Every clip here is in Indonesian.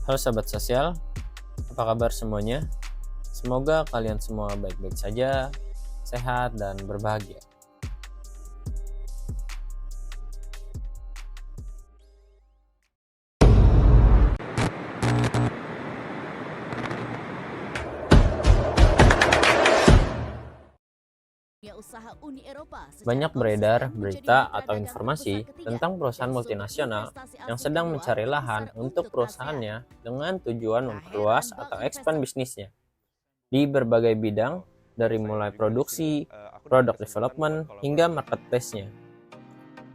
Halo sahabat sosial, apa kabar semuanya? Semoga kalian semua baik-baik saja, sehat, dan berbahagia. Banyak beredar berita atau informasi tentang perusahaan multinasional yang sedang mencari lahan untuk perusahaannya dengan tujuan memperluas atau expand bisnisnya di berbagai bidang, dari mulai produksi, product development, hingga marketplace-nya.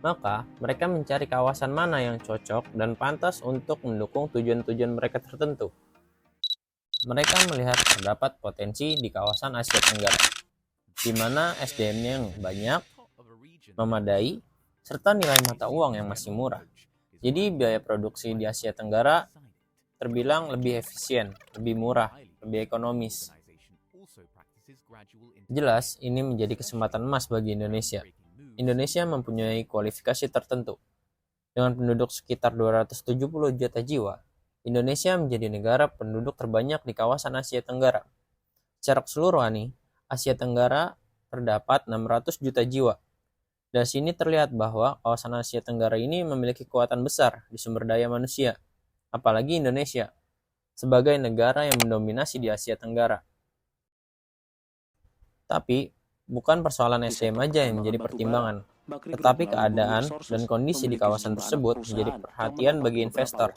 Maka, mereka mencari kawasan mana yang cocok dan pantas untuk mendukung tujuan-tujuan mereka tertentu. Mereka melihat terdapat potensi di kawasan Asia Tenggara, di mana SDM-nya yang banyak, memadai, serta nilai mata uang yang masih murah. Jadi biaya produksi di Asia Tenggara terbilang lebih efisien, lebih murah, lebih ekonomis. Jelas, ini menjadi kesempatan emas bagi Indonesia. Indonesia mempunyai kualifikasi tertentu. Dengan penduduk sekitar 270 juta jiwa, Indonesia menjadi negara penduduk terbanyak di kawasan Asia Tenggara. Secara keseluruhan nih, Asia Tenggara terdapat 600 juta jiwa. Dari sini terlihat bahwa kawasan Asia Tenggara ini memiliki kekuatan besar di sumber daya manusia, apalagi Indonesia, sebagai negara yang mendominasi di Asia Tenggara. Tapi, bukan persoalan SDM aja yang menjadi pertimbangan, tetapi keadaan dan kondisi di kawasan tersebut menjadi perhatian bagi investor.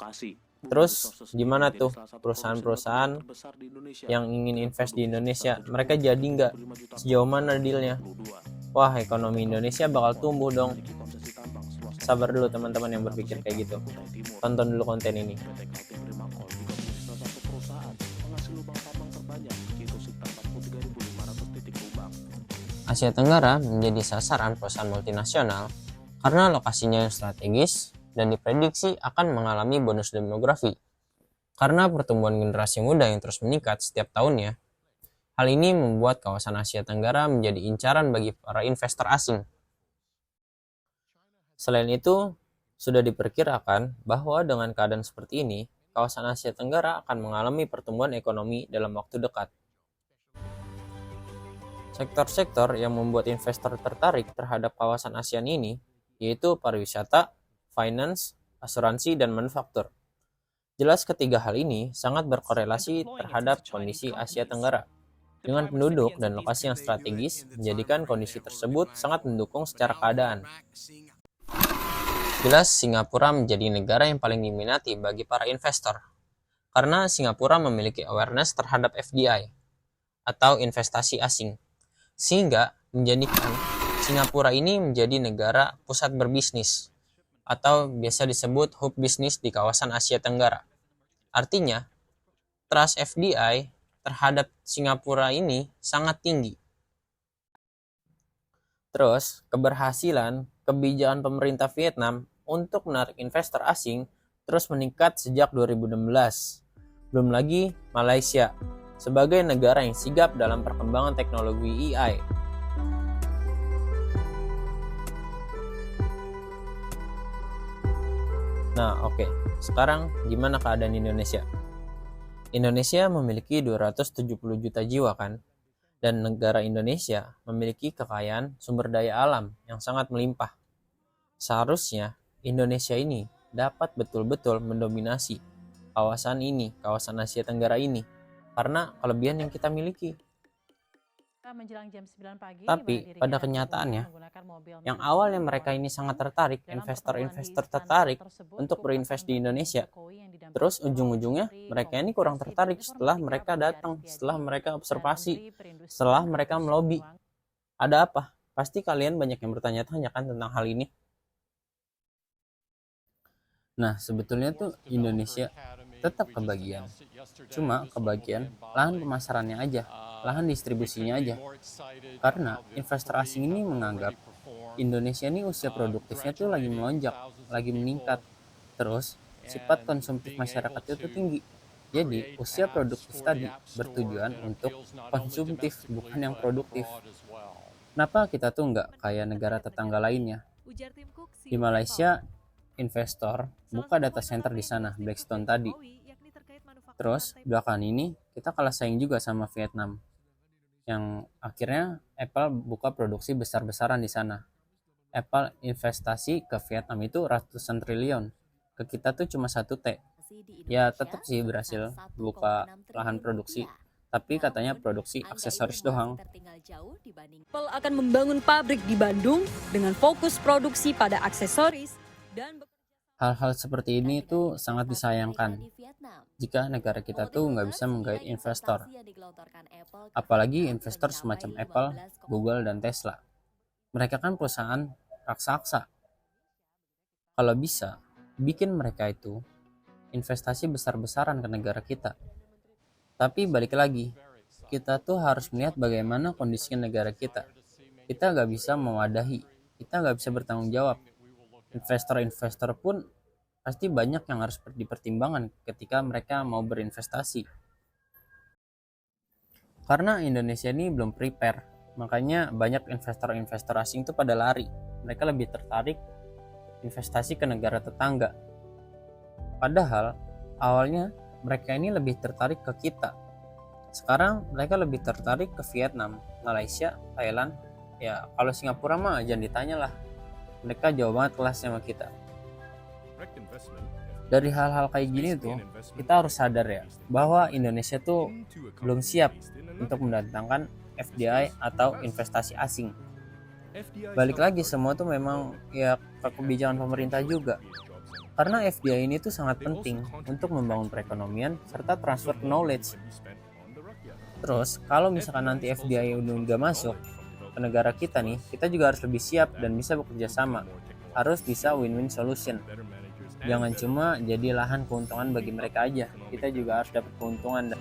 Terus, gimana tuh perusahaan-perusahaan yang ingin invest di Indonesia? Mereka jadi nggak? Sejauh mana dealnya? Wah, ekonomi Indonesia bakal tumbuh dong. Sabar dulu teman-teman yang berpikir kayak gitu. Tonton dulu konten ini. Asia Tenggara menjadi sasaran perusahaan multinasional karena lokasinya yang strategis dan diprediksi akan mengalami bonus demografi. Karena pertumbuhan generasi muda yang terus meningkat setiap tahunnya, hal ini membuat kawasan Asia Tenggara menjadi incaran bagi para investor asing. Selain itu, sudah diperkirakan bahwa dengan keadaan seperti ini, kawasan Asia Tenggara akan mengalami pertumbuhan ekonomi dalam waktu dekat. Sektor-sektor yang membuat investor tertarik terhadap kawasan ASEAN ini yaitu pariwisata, finance, asuransi, dan manufaktur. Jelas ketiga hal ini sangat berkorelasi terhadap kondisi Asia Tenggara. Dengan penduduk dan lokasi yang strategis, menjadikan kondisi tersebut sangat mendukung secara keadaan. Jelas Singapura menjadi negara yang paling diminati bagi para investor, karena Singapura memiliki awareness terhadap FDI, atau investasi asing, sehingga menjadikan Singapura ini menjadi negara pusat berbisnis, atau biasa disebut hub bisnis di kawasan Asia Tenggara. Artinya, trust FDI terhadap Singapura ini sangat tinggi. Terus, keberhasilan kebijakan pemerintah Vietnam untuk menarik investor asing terus meningkat sejak 2016. Belum lagi Malaysia, sebagai negara yang sigap dalam perkembangan teknologi AI. Nah, oke. Sekarang gimana keadaan Indonesia? Indonesia memiliki 270 juta jiwa kan? Dan negara Indonesia memiliki kekayaan sumber daya alam yang sangat melimpah. Seharusnya Indonesia ini dapat betul-betul mendominasi kawasan ini, kawasan Asia Tenggara ini, karena kelebihan yang kita miliki. Tapi pada kenyataannya, yang awalnya mereka ini sangat tertarik, investor-investor tertarik untuk berinvest di Indonesia, terus ujung-ujungnya mereka ini kurang tertarik setelah mereka datang, setelah mereka observasi, setelah mereka melobi. Ada apa? Pasti kalian banyak yang bertanya-tanya kan tentang hal ini. Nah, sebetulnya tuh Indonesia tetap kebagian. Cuma kebagian lahan pemasarannya aja, lahan distribusinya aja. Karena investor asing ini menganggap Indonesia ini usia produktifnya tuh lagi melonjak, lagi meningkat. Terus sifat konsumtif masyarakat itu tinggi. Jadi usia produktif tadi bertujuan untuk konsumtif, bukan yang produktif. Kenapa kita tuh nggak kayak negara tetangga lainnya? Di Malaysia, investor buka data center di sana, Blackstone tadi. Terus belakangan ini kita kalah saing juga sama Vietnam, yang akhirnya Apple buka produksi besar-besaran di sana. Apple investasi ke Vietnam itu ratusan triliun, ke kita tuh cuma 1 T. Ya tetap sih berhasil buka lahan produksi, tapi katanya produksi aksesoris doang. Apple akan membangun pabrik di Bandung dengan fokus produksi pada aksesoris dan Hal-hal seperti ini tuh sangat disayangkan jika negara kita tuh nggak bisa menggait investor, apalagi investor semacam Apple, Google, dan Tesla. Mereka kan perusahaan raksasa. Kalau bisa, bikin mereka itu investasi besar-besaran ke negara kita. Tapi balik lagi, kita tuh harus melihat bagaimana kondisi negara kita. Kita nggak bisa mewadahi, kita nggak bisa bertanggung jawab. Investor-investor pun pasti banyak yang harus dipertimbangkan ketika mereka mau berinvestasi. Karena Indonesia ini belum prepare, makanya banyak investor-investor asing itu pada lari. Mereka lebih tertarik investasi ke negara tetangga. Padahal awalnya mereka ini lebih tertarik ke kita. Sekarang mereka lebih tertarik ke Vietnam, Malaysia, Thailand. Ya kalau Singapura mah jangan ditanya lah. Mereka jauh banget kelasnya sama kita. Dari hal-hal kayak gini tuh, kita harus sadar ya, bahwa Indonesia tuh belum siap untuk mendatangkan FDI atau investasi asing. Balik lagi semua tuh memang ya ke kebijakan pemerintah juga. Karena FDI ini tuh sangat penting untuk membangun perekonomian serta transfer knowledge. Terus kalau misalkan nanti FDI udah masuk ke negara kita nih, kita juga harus lebih siap dan bisa bekerja sama. Harus bisa win-win solution. Jangan cuma jadi lahan keuntungan bagi mereka aja, kita juga harus dapat keuntungan.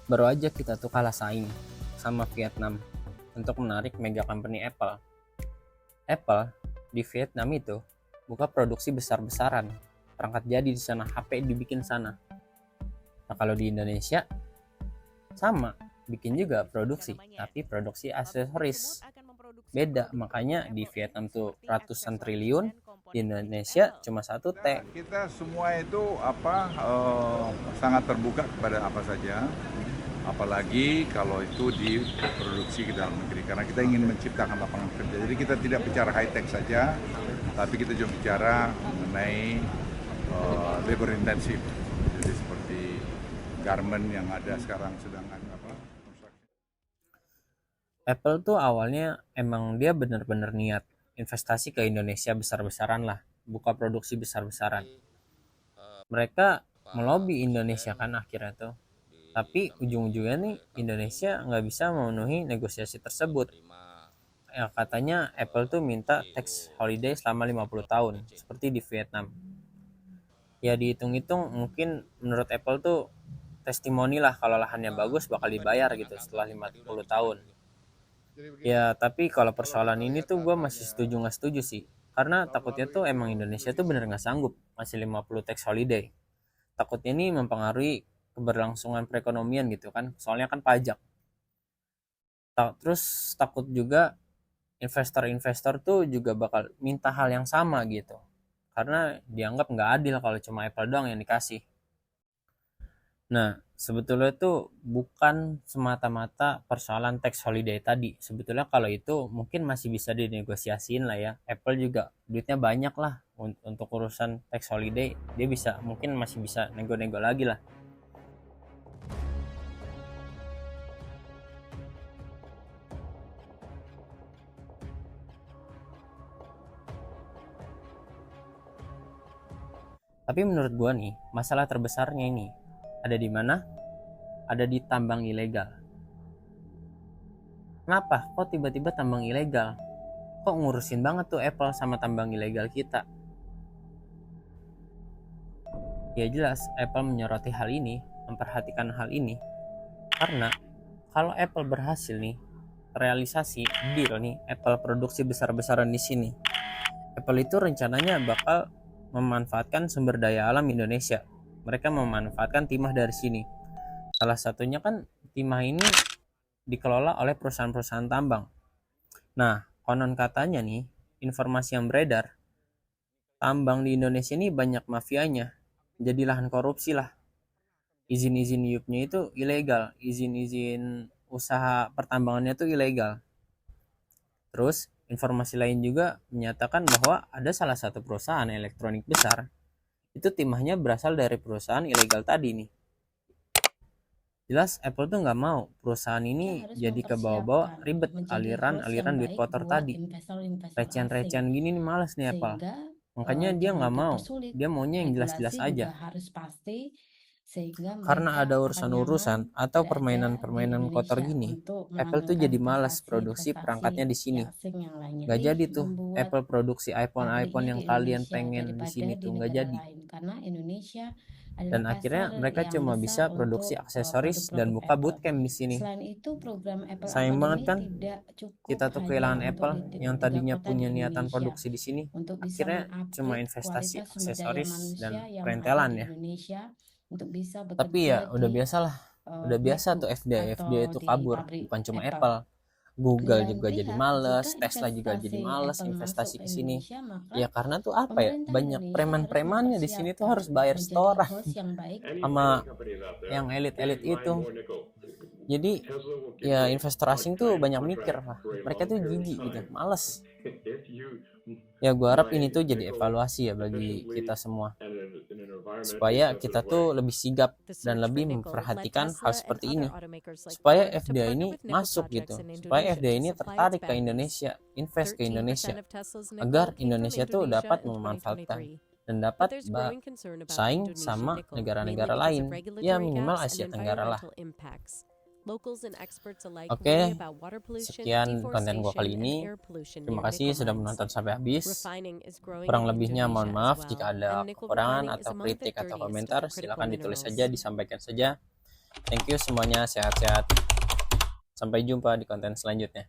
Baru aja kita tuh kalah saing sama Vietnam untuk menarik mega company Apple. Apple di Vietnam itu buka produksi besar-besaran, perangkat jadi di sana, HP dibikin sana. Nah kalau di Indonesia sama, bikin juga produksi, tapi produksi aksesoris. Beda, makanya di Vietnam tuh ratusan triliun, di Indonesia cuma 1 T. Kita semua itu sangat terbuka kepada apa saja, apalagi kalau itu diproduksi ke dalam negeri, karena kita ingin menciptakan lapangan kerja. Jadi kita tidak bicara high tech saja, tapi kita juga bicara mengenai labor intensif. Jadi seperti garment yang ada sekarang sedang Apple tuh awalnya emang dia bener-bener niat investasi ke Indonesia besar-besaran lah, buka produksi besar-besaran. Mereka melobi Indonesia kan akhirnya tuh, tapi ujung-ujungnya nih Indonesia nggak bisa memenuhi negosiasi tersebut. Ya katanya Apple tuh minta tax holiday selama 50 tahun, seperti di Vietnam. Ya dihitung-hitung mungkin menurut Apple tuh testimoni lah kalau lahannya bagus bakal dibayar gitu setelah 50 tahun. Ya tapi kalau persoalan ini tuh gue masih setuju nggak setuju sih, karena takutnya tuh emang Indonesia tuh bener nggak sanggup masih 50 tax holiday. Takutnya ini mempengaruhi keberlangsungan perekonomian gitu kan, soalnya kan pajak. Terus takut juga investor-investor tuh juga bakal minta hal yang sama gitu, karena dianggap nggak adil kalau cuma Apple doang yang dikasih. Nah, sebetulnya itu bukan semata-mata persoalan tax holiday tadi. Sebetulnya kalau itu mungkin masih bisa dinegosiasiin lah ya. Apple juga duitnya banyak lah untuk urusan tax holiday. Dia bisa, mungkin masih bisa nego-nego lagi lah. Tapi menurut gua nih, masalah terbesarnya ini ada di mana? Ada di tambang ilegal. Kenapa? Kok tiba-tiba tambang ilegal? Kok ngurusin banget tuh Apple sama tambang ilegal kita? Ya jelas Apple menyoroti hal ini, memperhatikan hal ini. Karena kalau Apple berhasil nih, realisasi deal nih, Apple produksi besar-besaran di sini. Apple itu rencananya bakal memanfaatkan sumber daya alam Indonesia. Mereka memanfaatkan timah dari sini. Salah satunya kan timah ini dikelola oleh perusahaan-perusahaan tambang. Nah, konon katanya nih, informasi yang beredar, tambang di Indonesia ini banyak mafianya, jadi lahan korupsi lah. Izin-izin IUP-nya itu ilegal, izin-izin usaha pertambangannya itu ilegal. Terus informasi lain juga menyatakan bahwa ada salah satu perusahaan elektronik besar, itu timahnya berasal dari perusahaan ilegal tadi nih. Jelas Apple tuh nggak mau perusahaan ini jadi ke bawah-bawah ribet aliran duit kotor tadi. Recehan-recehan gini nih males nih Apple. Makanya dia nggak mau. Dia maunya yang jelas-jelas aja. Karena ada urusan-urusan atau permainan-permainan kotor gini, Apple tuh jadi malas produksi perangkatnya di sini. Nggak jadi tuh Apple produksi iPhone yang kalian pengen di sini tuh nggak jadi. Dan akhirnya mereka cuma bisa produksi aksesoris dan buka bootcamp di sini. Sayang banget kan kita tuh kehilangan Apple yang tadinya punya niatan produksi di sini. Akhirnya cuma investasi aksesoris dan perentelan ya. Tapi ya udah biasalah. Udah biasa tuh FDA itu kabur, bukan cuma Apple. Google juga jadi males, Tesla juga jadi males investasi ke sini. Ya karena tuh apa ya? Banyak preman-premannya di sini tuh harus bayar setoran sama yang elit-elit itu. Jadi ya investor asing tuh banyak mikir lah. Mereka tuh jijik gitu, males. Ya gue harap ini tuh jadi evaluasi ya bagi kita semua, supaya kita tuh lebih sigap dan lebih memperhatikan hal seperti ini, supaya FDA ini masuk gitu, supaya FDA ini tertarik ke Indonesia, invest ke Indonesia, agar Indonesia tuh dapat memanfaatkan dan dapat bersaing sama negara-negara lain, ya minimal Asia Tenggara lah. Oke, sekian konten gue kali ini. Terima kasih sudah menonton sampai habis. Kurang lebihnya mohon maaf jika ada kekurangan atau kritik atau komentar, silakan ditulis saja, disampaikan saja. Thank you semuanya, sehat-sehat. Sampai jumpa di konten selanjutnya.